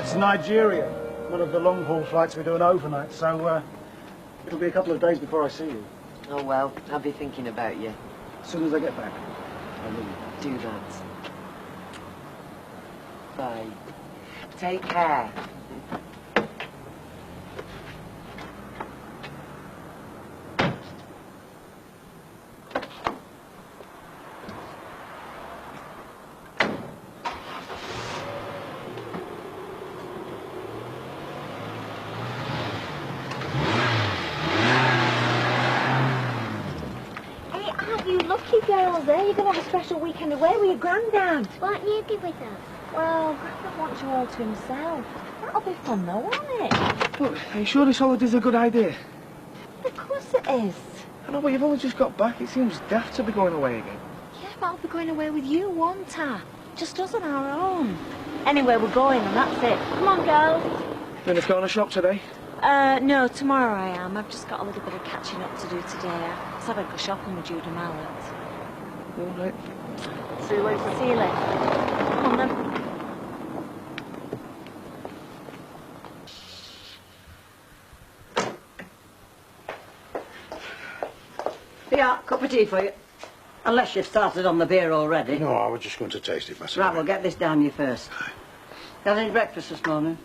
It's Nigeria. One of the long-haul flights we're doing overnight, so it'll be a couple of days before I see you. Oh, well, I'll be thinking about you. As soon as I get back. I will. Do that. Bye. Take care. Lucky girls, there. You're going to have a special weekend away with your granddad. Won't you be with us? Well, Granddad wants you all to himself. That'll be fun, though, won't it? Look, are you sure this holiday's a good idea? Of course it is. I know, but you've only just got back. It seems daft to be going away again. Yeah, but I'll be going away with you, won't I? Just us on our own. Anyway, we're going, and that's it. Come on, girls. You going to go on a shop today? No, tomorrow I am. I've just got a little bit of catching up to do today. I said I'd go shopping with Judy Mallet. All right. See you later. See you later. Come on, then. Yeah, cup of tea for you. Unless you've started on the beer already. No, I was just going to taste it myself. Right, we'll get this down you first. Had any breakfast this morning?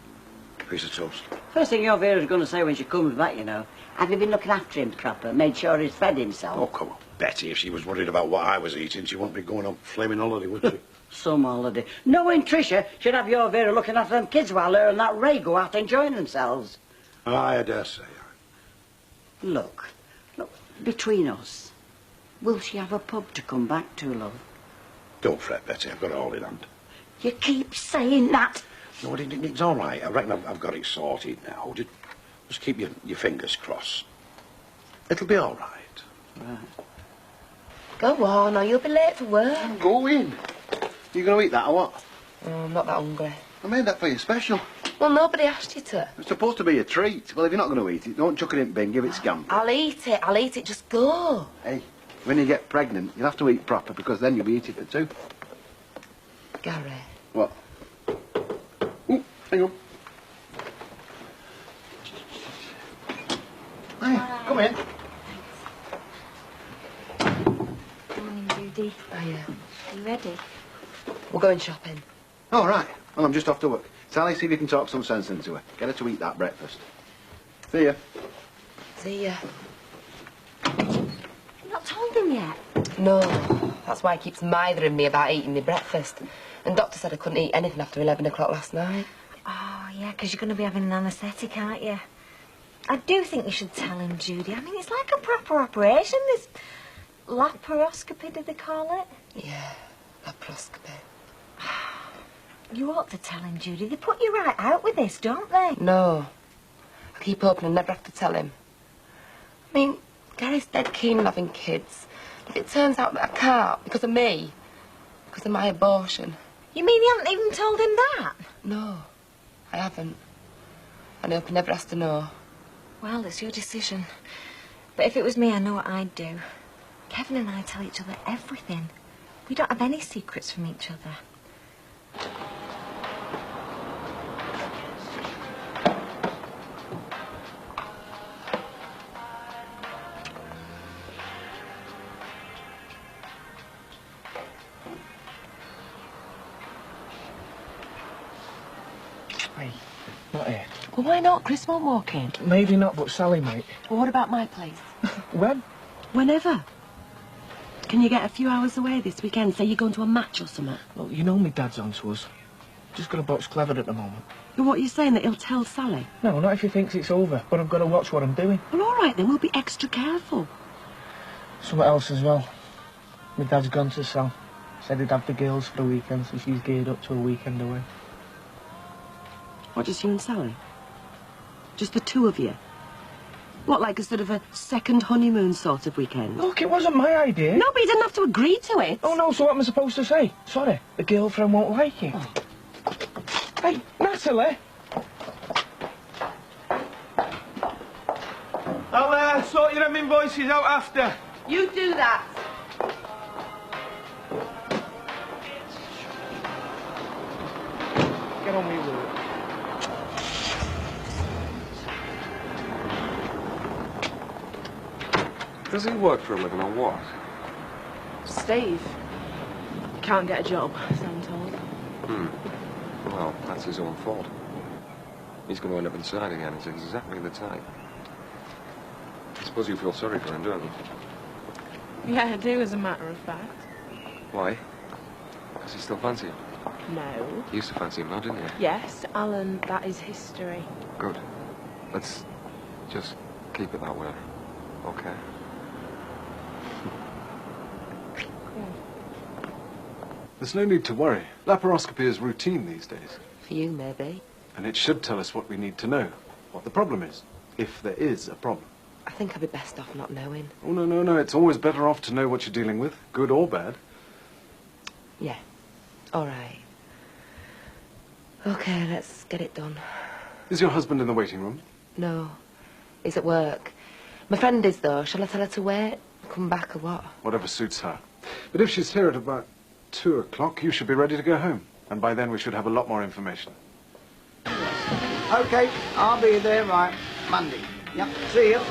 Piece of toast. First thing your Vera's going to say when she comes back, you know. Have you been looking after him proper? Made sure he's fed himself? Oh, come on. Betty, if she was worried about what I was eating, she wouldn't be going on flaming holiday, would she? Some holiday. Knowing Tricia should have your Vera looking after them kids while her and that Ray go out enjoying themselves. I dare say. Look, between us, will she have a pub to come back to, love? Don't fret, Betty. I've got it all in hand. You keep saying that. No, it's all right. I reckon I've got it sorted now. Just keep your fingers crossed. It'll be all right. Right. Go on, or you'll be late for work. Go in. You going to eat that or what? Oh, I'm not that hungry. I made that for you special. Well, nobody asked you to. It's supposed to be a treat. Well, if you're not going to eat it, don't chuck it in the bin. Give it scampi. I'll eat it. Just go. Hey, when you get pregnant, you'll have to eat proper because then you'll be eating for two. Gary. What? Ooh, hang on. Hey, come in. Morning, Judy. Oh, yeah. Are you ready? We're going shopping. All right. Well, I'm just off to work. Sally, see if you can talk some sense into her. Get her to eat that breakfast. See ya. See ya. You've not told him yet? No. That's why he keeps mithering me about eating my breakfast. And Doctor said I couldn't eat anything after 11 o'clock last night. Oh, yeah, because you're going to be having an anaesthetic, aren't you? I do think you should tell him, Judy. I mean, it's like a proper operation, this laparoscopy, did they call it? Yeah, laparoscopy. You ought to tell him, Judy. They put you right out with this, don't they? No. I keep hoping I never have to tell him. I mean, Gary's dead keen on having kids. If it turns out that I can't because of me, because of my abortion. You mean you haven't even told him that? No, I haven't. And I hope he never has to know. Well, it's your decision. But if it was me, I know what I'd do. Kevin and I tell each other everything. We don't have any secrets from each other. Hey, not here. Well, why not? Chris won't walk in. Maybe not, but Sally might. Well, what about my place? When? Whenever. Can you get a few hours away this weekend? Say you're going to a match or something. Well, you know me dad's on to us. Just got a box clevered at the moment. But what are you saying, that he'll tell Sally? No, not if he thinks it's over, but I've got to watch what I'm doing. Well, all right then, we'll be extra careful. Something else as well. My dad's gone to sell. Said he'd have the girls for the weekend, so she's geared up to a weekend away. What, just you and Sally? Just the two of you? What, like a sort of a second honeymoon sort of weekend? Look, it wasn't my idea. No, but you didn't have to agree to it. Oh, no, so what am I supposed to say? Sorry, the girlfriend won't like it. Oh. Hey, Natalie! I'll sort your invoices out after. You do that. Get on with your work. Does he work for a living or what? Steve. Can't get a job, so I'm told. Well, that's his own fault. He's going to end up inside again. He's exactly the type. I suppose you feel sorry for him, don't you? Yeah, I do, as a matter of fact. Why? Does he still fancy you? No. You used to fancy him now, didn't you? Yes, Alan, that is history. Good. Let's just keep it that way. Okay? There's no need to worry. Laparoscopy is routine these days. For you, maybe. And it should tell us what we need to know. What the problem is. If there is a problem. I think I'd be best off not knowing. Oh, no. It's always better off to know what you're dealing with. Good or bad. Yeah. All right. Okay, let's get it done. Is your husband in the waiting room? No. He's at work. My friend is, though. Shall I tell her to wait? Come back or what? Whatever suits her. But if she's here at about 2 o'clock, you should be ready to go home. And by then we should have a lot more information. OK, I'll be there, right, Monday. Yep, see you.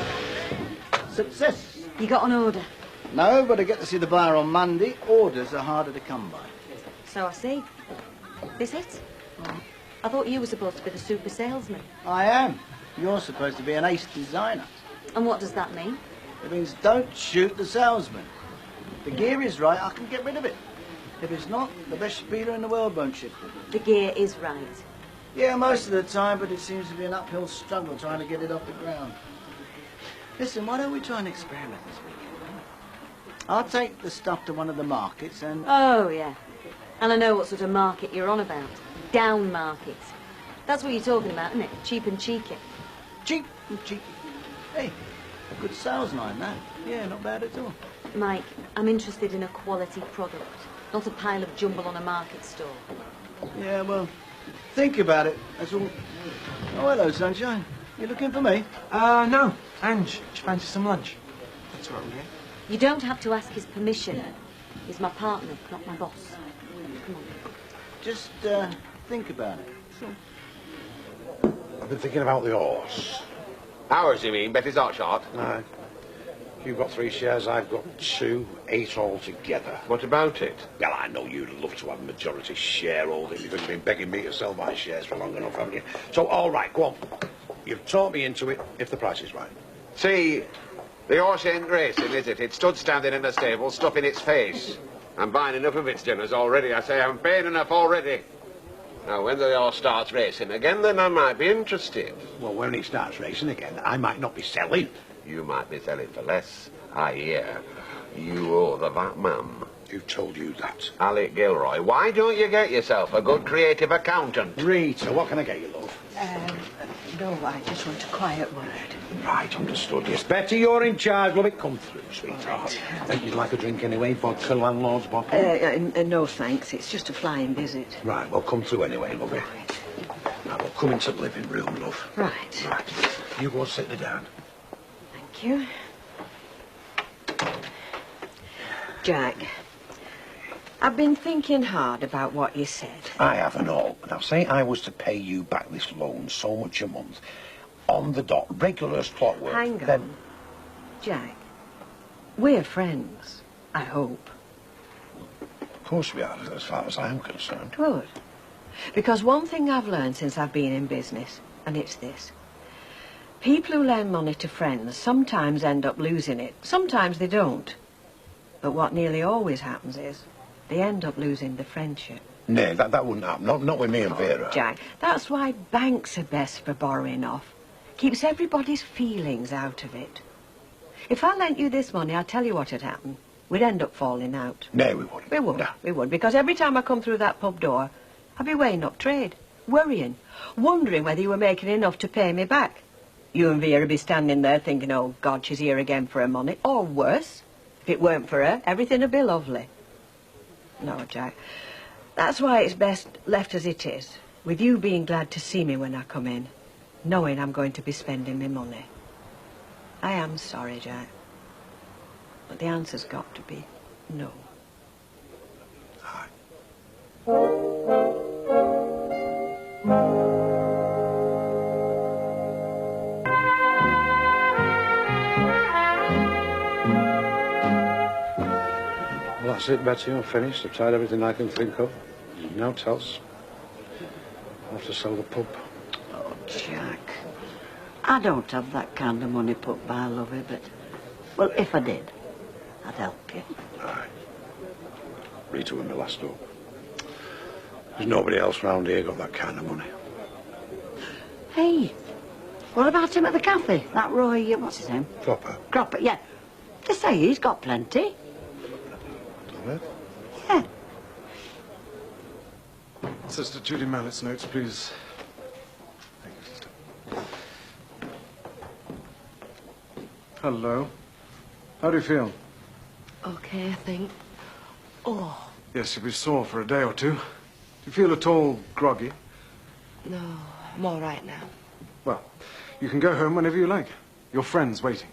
Success. You got an order? No, but I get to see the buyer on Monday. Orders are harder to come by. So I see. This it? I thought you were supposed to be the super salesman. I am. You're supposed to be an ace designer. And what does that mean? It means don't shoot the salesman. If the gear is right, I can get rid of it. If it's not, the best speeder in the world won't ship it. The gear is right. Yeah, most of the time, but it seems to be an uphill struggle trying to get it off the ground. Listen, why don't we try an experiment this weekend? I'll take the stuff to one of the markets and... Oh, yeah. And I know what sort of market you're on about. Down markets. That's what you're talking about, isn't it? Cheap and cheeky. Cheap and cheeky. Hey, a good sales line, that. Yeah, not bad at all. Mike, I'm interested in a quality product, not a pile of jumble on a market stall. Yeah, well, think about it, that's all. Oh, hello, sunshine. You looking for me? No. Ange, do you fancy some lunch? That's all right with you. You don't have to ask his permission. He's my partner, not my boss. Come on. Just, think about it. I've been thinking about the horse. Ours, you mean? Betty's Hot Shot? No. You've got 3 shares, I've got 2, 8 altogether. What about it? Well, I know you'd love to have a majority shareholding because you've been begging me to sell my shares for long enough, haven't you? So, all right, go on. You've talked me into it if the price is right. See, the horse ain't racing, is it? It stood standing in the stable, stuffing its face. I'm buying enough of its dinners already. I say I'm paying enough already. Now, when the horse starts racing again, then I might be interested. Well, when he starts racing again, I might not be selling. You might be selling for less. I hear you owe the VAT man. Who told you that? Alec Gilroy. Why don't you get yourself a good creative accountant? Rita, what can I get you, love? No, I just want a quiet word. Right, understood. Yes, Betty, you're in charge. Will it come through, sweetheart? Think you'd like a drink anyway? Vodka, landlord's bottle? No, thanks. It's just a flying visit. Right, well, come through anyway, lovey. Right. Now, we'll come into the living room, love. Right. Right. You go and sit there down. Thank you. Jack, I've been thinking hard about what you said. I have and all. Now, say I was to pay you back this loan so much a month, on the dot, regular as clockwork. Hang on. Then, Jack, we're friends, I hope. of course we are, as far as I'm concerned. Good. Because one thing I've learned since I've been in business, and it's this. People who lend money to friends sometimes end up losing it. Sometimes they don't. But what nearly always happens is they end up losing the friendship. No, that wouldn't happen. Not with me and Vera. Jack, that's why banks are best for borrowing off. Keeps everybody's feelings out of it. If I lent you this money, I'll tell you what would happen. We'd end up falling out. No, we wouldn't. We would. No. We would. Because every time I come through that pub door, I'd be weighing up trade, worrying, wondering whether you were making enough to pay me back. You and Vera would be standing there thinking, oh, God, she's here again for her money. Or worse, if it weren't for her, everything would be lovely. No, Jack. That's why it's best left as it is, with you being glad to see me when I come in, knowing I'm going to be spending my money. I am sorry, Jack. But the answer's got to be no. That's it, Betty. I'm finished. I've tried everything I can think of. Now else. I'll have to sell the pub. Oh, Jack. I don't have that kind of money put by, lovey, but... Well, if I did, I'd help you. Aye. Rita was my last hope. There's nobody else round here got that kind of money. Hey, what about him at the cafe? That Roy, what's his name? Cropper. Cropper, yeah. They say he's got plenty. Don't they? Yeah. Sister Judy Mallett's notes, please. Thank you, sister. Hello. How do you feel? Okay, I think. Oh, Yes, you'll be sore for a day or two. Do you feel at all groggy? no, I'm all right now. Well, you can go home whenever you like. Your friend's waiting.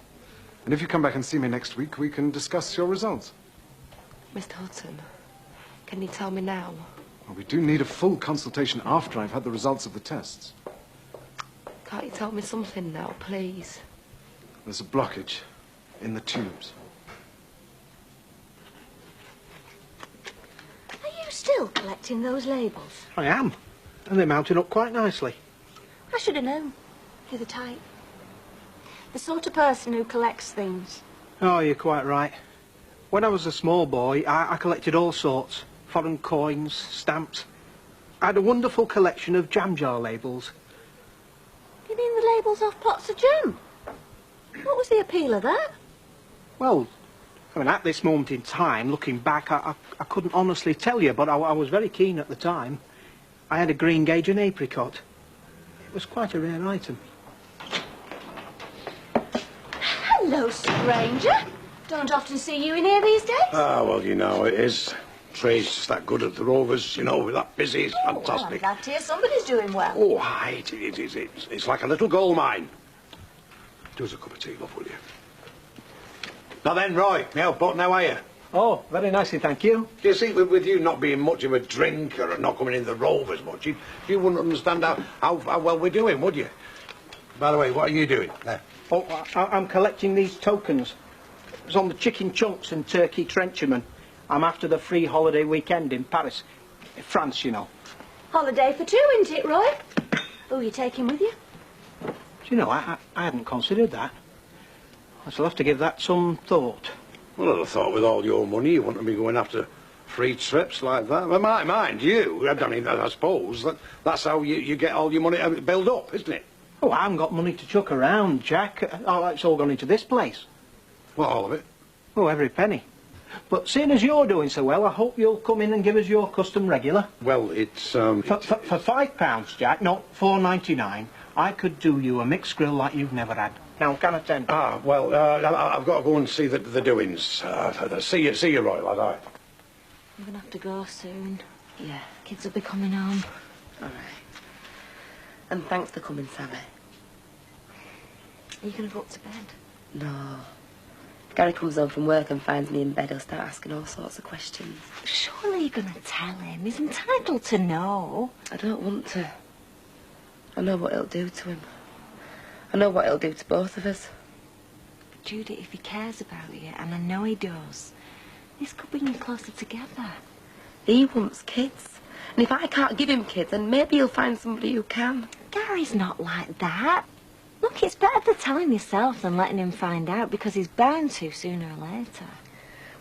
And if you come back and see me next week, we can discuss your results. Mr. Hudson, can you tell me now? Well, we do need a full consultation after I've had the results of the tests. Can't you tell me something now, please? There's a blockage in the tubes. Are you still collecting those labels? I am. And they're mounting up quite nicely. I should have known. You're the type. The sort of person who collects things. Oh, you're quite right. When I was a small boy, I collected all sorts. Foreign coins, stamps. I had a wonderful collection of jam jar labels. You mean the labels off pots of jam? What was the appeal of that? Well, I mean, at this moment in time, looking back, I couldn't honestly tell you, but I was very keen at the time. I had a green gauge and apricot. It was quite a rare item. Hello, stranger. Don't often see you in here these days. Ah, well, you know, it is. Trade's just that good at the Rovers, you know, we're that busy, it's Well, I'm fantastic. glad to hear somebody's doing well. Oh, aye, it's like a little gold mine. Do us a cup of tea, love, will you? Now then, Roy, now, but now are you? Oh, very nicely, thank you. Do you see, with you not being much of a drinker and not coming in the Rovers much, you wouldn't understand how well we're doing, would you? By the way, what are you doing? There. Oh, I'm collecting these tokens. It was on the chicken chunks and turkey trenchermen. I'm after the free holiday weekend in Paris. France, you know. Holiday for two, isn't it, Roy? Who are you taking with you? Do you know, I hadn't considered that. I shall have to give that some thought. Well, I'd have thought with all your money you wouldn't be going after free trips like that. Well, mind you, I mean, I suppose that's how you get all your money built up, isn't it? Oh, I haven't got money to chuck around, Jack. Oh, it's all gone into this place. What, all of it? Oh, every penny. But seeing as you're doing so well, I hope you'll come in and give us your custom regular. Well, it's, For £5, Jack, not $4.99, I could do you a mixed grill like you've never had. Now, can I tend? Ah, well, I've got to go and see the doings. See you, Roy, lad, aye. I'm going to have to go soon. Yeah, Kids will be coming home. all right. And thanks for coming, Sally. Are you going to go up to bed? No. If Gary comes home from work and finds me in bed, he'll start asking all sorts of questions. Surely you're going to tell him. He's entitled to know. I don't want to. I know what it'll do to him. I know what it'll do to both of us. But Judy, if he cares about you, and I know he does, this could bring you closer together. He wants kids. And if I can't give him kids, then maybe he'll find somebody who can. Gary's not like that. Look, it's better to tell him yourself than letting him find out, because he's bound to sooner or later.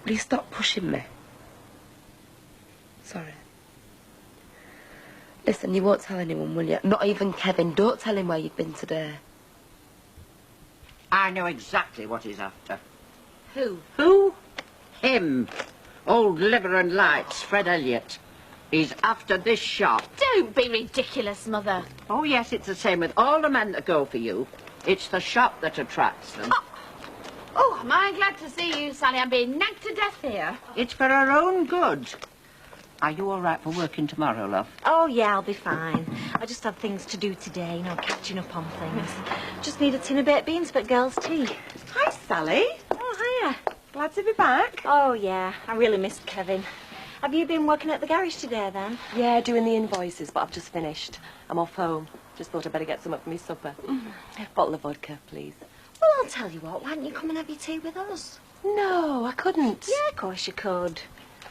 Will you stop pushing me? Sorry. Listen, you won't tell anyone, will you? Not even Kevin. Don't tell him where you've been today. I know exactly what he's after. Who? Who? Him. Old Liver and Lights, Fred Elliott. He's after this shop. Don't be ridiculous, Mother. Oh, yes, it's the same with all the men that go for you. It's the shop that attracts them. Oh, am I glad to see you, Sally. I'm being nagged to death here. It's for our own good. Are you all right for working tomorrow, love? Oh, yeah, I'll be fine. I just had things to do today, you know, catching up on things. Just need a tin of baked beans for girls' tea. Hi, Sally. Oh, hiya. Glad to be back. Oh, yeah, I really missed Kevin. Have you been working at the garage today, then? Yeah, doing the invoices, but I've just finished. I'm off home. Just thought I'd better get some up for me supper. Bottle of vodka, please. Well, I'll tell you what, why don't you come and have your tea with us? No, I couldn't. Yeah, of course you could.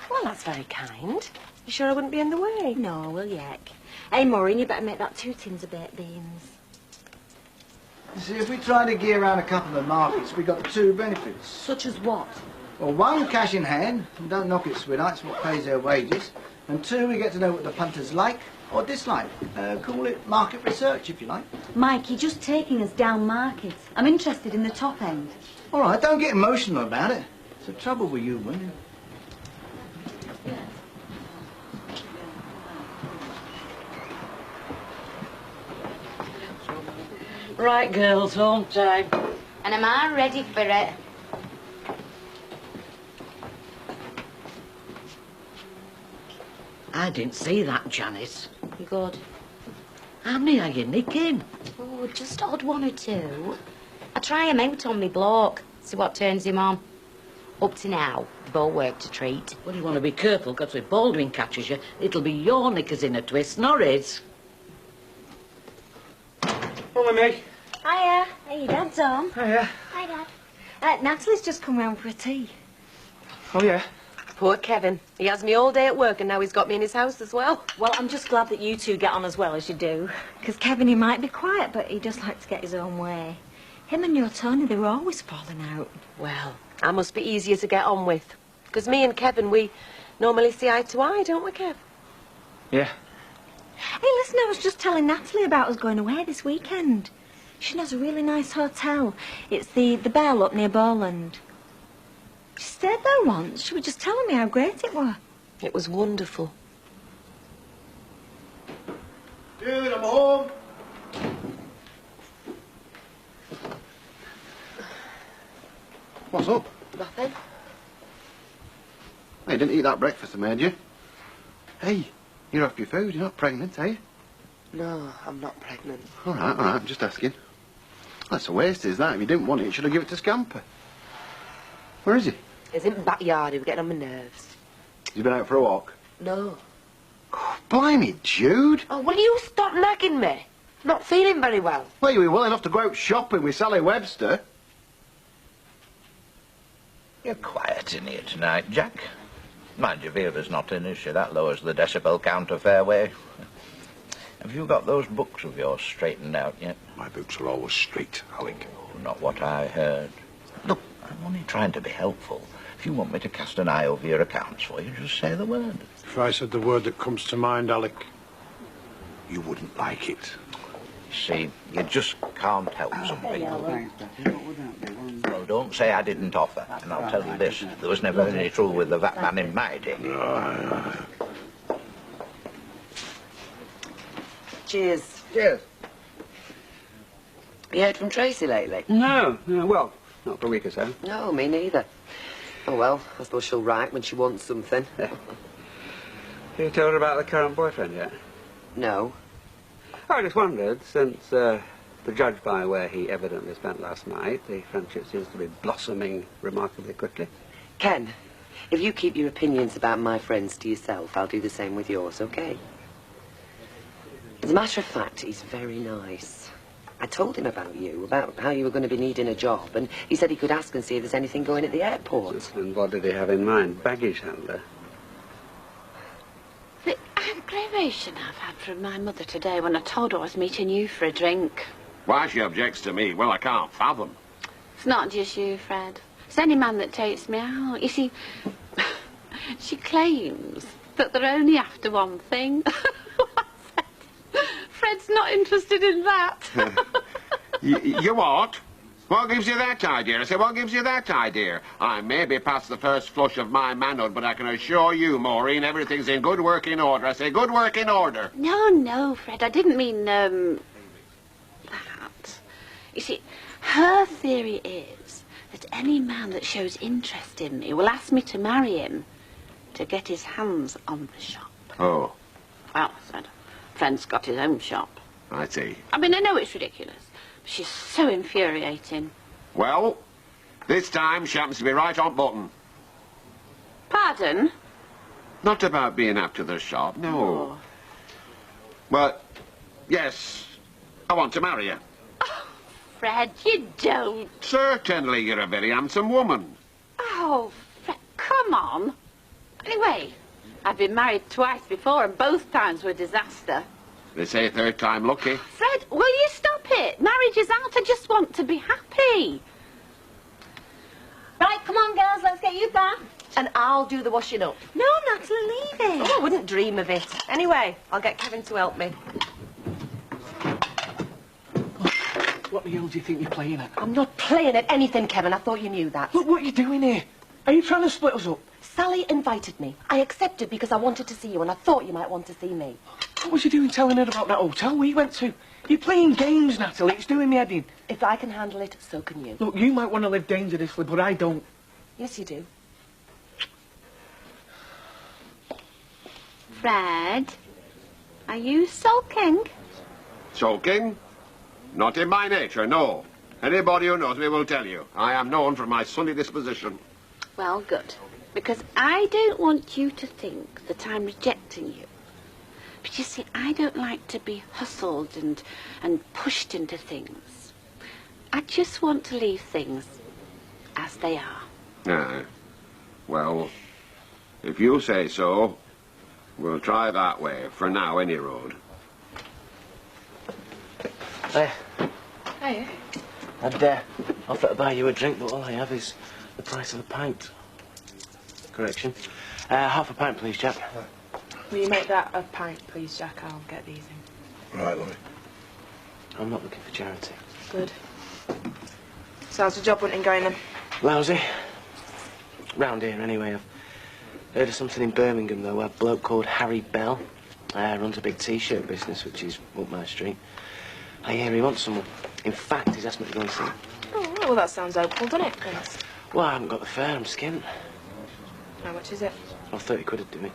Well, that's very kind. You sure I wouldn't be in the way? No, well, yuck. Hey, Maureen, you better make that 2 tins of baked beans. You see, if we try to gear around a couple of markets, we got 2 benefits. Such as what? Well, 1, cash in hand, and don't knock it, sweetheart, it's what pays their wages. And 2, we get to know what the punters like or dislike. Call it market research, if you like. Mike, you're just taking us down market. I'm interested in the top end. All right, don't get emotional about it. It's the trouble with you women. Right, girls, home time. And am I ready for it? I didn't see that, Janice. Good. How many are you nicking? Oh, just odd 1 or 2. I try him out on me bloke, see what turns him on. Up to now, they've all worked a treat. Well, you want to be careful, because if Baldwin catches you, it'll be your knickers in a twist, not his. Follow me. Hiya. Hey, your Dad's home. Hiya. Hi, Dad. Natalie's just come round for a tea. Oh, yeah? Poor Kevin. He has me all day at work and now he's got me in his house as well. Well, I'm just glad that you 2 get on as well as you do. Because Kevin, he might be quiet, but he does like to get his own way. Him and your Tony, they were always falling out. Well, I must be easier to get on with. Because me and Kevin, we normally see eye to eye, don't we, Kev? Yeah. Hey, listen, I was just telling Natalie about us going away this weekend. She knows a really nice hotel. It's the Bell up near Bowland. She stayed there once. She was just telling me how great it was. It was wonderful. Dude, I'm home. What's up? Nothing. Hey, you didn't eat that breakfast I made you. Hey, you're off your food. You're not pregnant, are you? No, I'm not pregnant. All right, I'm just asking. That's a waste, is that? If you didn't want it, you should have given it to Scamper. Where is he? He's in the backyard. He was getting on my nerves. He's been out for a walk. No. Oh, blimey, Jude. Oh, will you stop nagging me? I'm not feeling very well. Well, you were well enough to go out shopping with Sally Webster. You're quiet in here tonight, Jack. Mind you, Vera's not in, is she? That lowers the decibel count a fair way. Have you got those books of yours straightened out yet? My books are always straight, Alec. Oh, not what I heard. Look, I'm only trying to be helpful. If you want me to cast an eye over your accounts for you, just say the word. If I said the word that comes to mind, Alec, you wouldn't like it. You see, you just can't help some people. Well, don't say I didn't offer. And I'll tell you this, there was never any trouble with the VAT man in my day. Cheers. Cheers. You heard from Tracy lately? No, well, not for a week or so. No, me neither. Oh, well, I suppose she'll write when she wants something. You told her about the current boyfriend yet? No. I just wondered, since, to judge by where he evidently spent last night, the friendship seems to be blossoming remarkably quickly. Ken, if you keep your opinions about my friends to yourself, I'll do the same with yours, okay? As a matter of fact, he's very nice. I told him about you, about how you were going to be needing a job, and he said he could ask and see if there's anything going at the airport. And what did he have in mind? Baggage handler? The aggravation I've had from my mother today when I told her I was meeting you for a drink. Why she objects to me, well, I can't fathom. It's not just you, Fred. It's any man that takes me out. You see, she claims that they're only after one thing. Fred's not interested in that. You what? What gives you that idea? I said, what gives you that idea? I may be past the first flush of my manhood, but I can assure you, Maureen, everything's in good working order. I say good working order. No, Fred, I didn't mean, that. You see, her theory is that any man that shows interest in me will ask me to marry him to get his hands on the shop. Oh. Well, I said, Fred's got his own shop. I see. I mean, I know it's ridiculous, but she's so infuriating. Well, this time she happens to be right on button. Pardon? Not about being after the shop, no. Oh. But, yes, I want to marry you. Oh, Fred, you don't. Certainly, you're a very handsome woman. Oh, Fred, come on. Anyway, I've been married twice before and both times were a disaster. They say third time lucky. Fred, will you stop it? Marriage is out. I just want to be happy. Right, come on, girls, let's get you back. And I'll do the washing up. No, Natalie, leave it. Oh, I wouldn't dream of it. Anyway, I'll get Kevin to help me. What the hell do you think you're playing at? I'm not playing at anything, Kevin. I thought you knew that. Look what you're doing here. Are you trying to split us up? Sally invited me. I accepted because I wanted to see you and I thought you might want to see me. What was you doing telling her about that hotel we went to? You're playing games, Natalie. It's doing me head in. If I can handle it, so can you. Look, you might want to live dangerously, but I don't. Yes, you do. Fred, are you sulking? Sulking? Not in my nature, no. Anybody who knows me will tell you. I am known for my sunny disposition. Well, good. Because I don't want you to think that I'm rejecting you. But you see, I don't like to be hustled and pushed into things. I just want to leave things as they are. Ah, well, if you say so, we'll try that way. For now, any road. Hey, Hey. I'd offer to buy you a drink, but all I have is the price of a pint. Correction. Half a pint, please, Jack. Will you make that a pint, please, Jack? I'll get these in. Right, Louis. I'm not looking for charity. Good. So how's the job hunting going then? Lousy. Round here, anyway. I've heard of something in Birmingham, though, where a bloke called Harry Bell runs a big T-shirt business, which is up my street. I hear he wants someone. In fact, he's asked me to go and see him. Oh, right, well, that sounds hopeful, doesn't it? Yes. Well, I haven't got the fare. I'm skint. How much is it? Well, 30 quid would do it.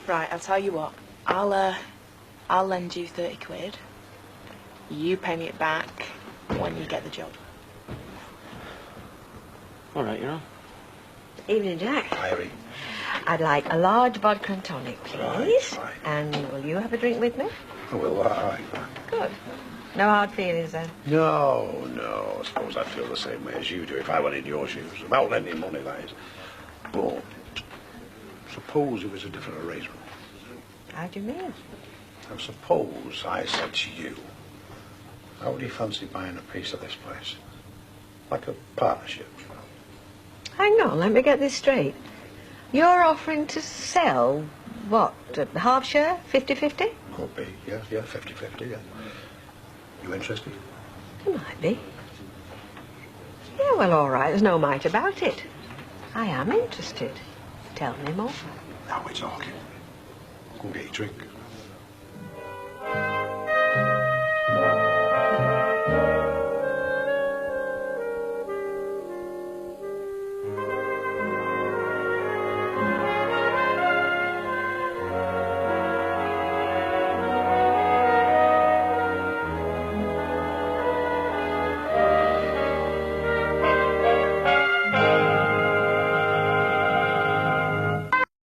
Right, I'll tell you what. I'll lend you 30 quid. You pay me it back when you get the job. All right, you're on. Evening, Jack. Hi, Harry. I'd like a large vodka and tonic, please. Right. And will you have a drink with me? Oh, well, aye. Good. No hard feelings, then? No. I suppose I'd feel the same way as you do if I went in your shoes. About lending money, that is. But suppose it was a different arrangement. How do you mean? Now, suppose I said to you, how would you fancy buying a piece of this place? Like a partnership. Hang on, let me get this straight. You're offering to sell, what, a half share? 50-50? Could be, yeah, 50-50, yeah. You interested? It might be. Yeah, well, all right, there's no might about it. I am interested. Tell me more. Now we're talking. Go and get your drink.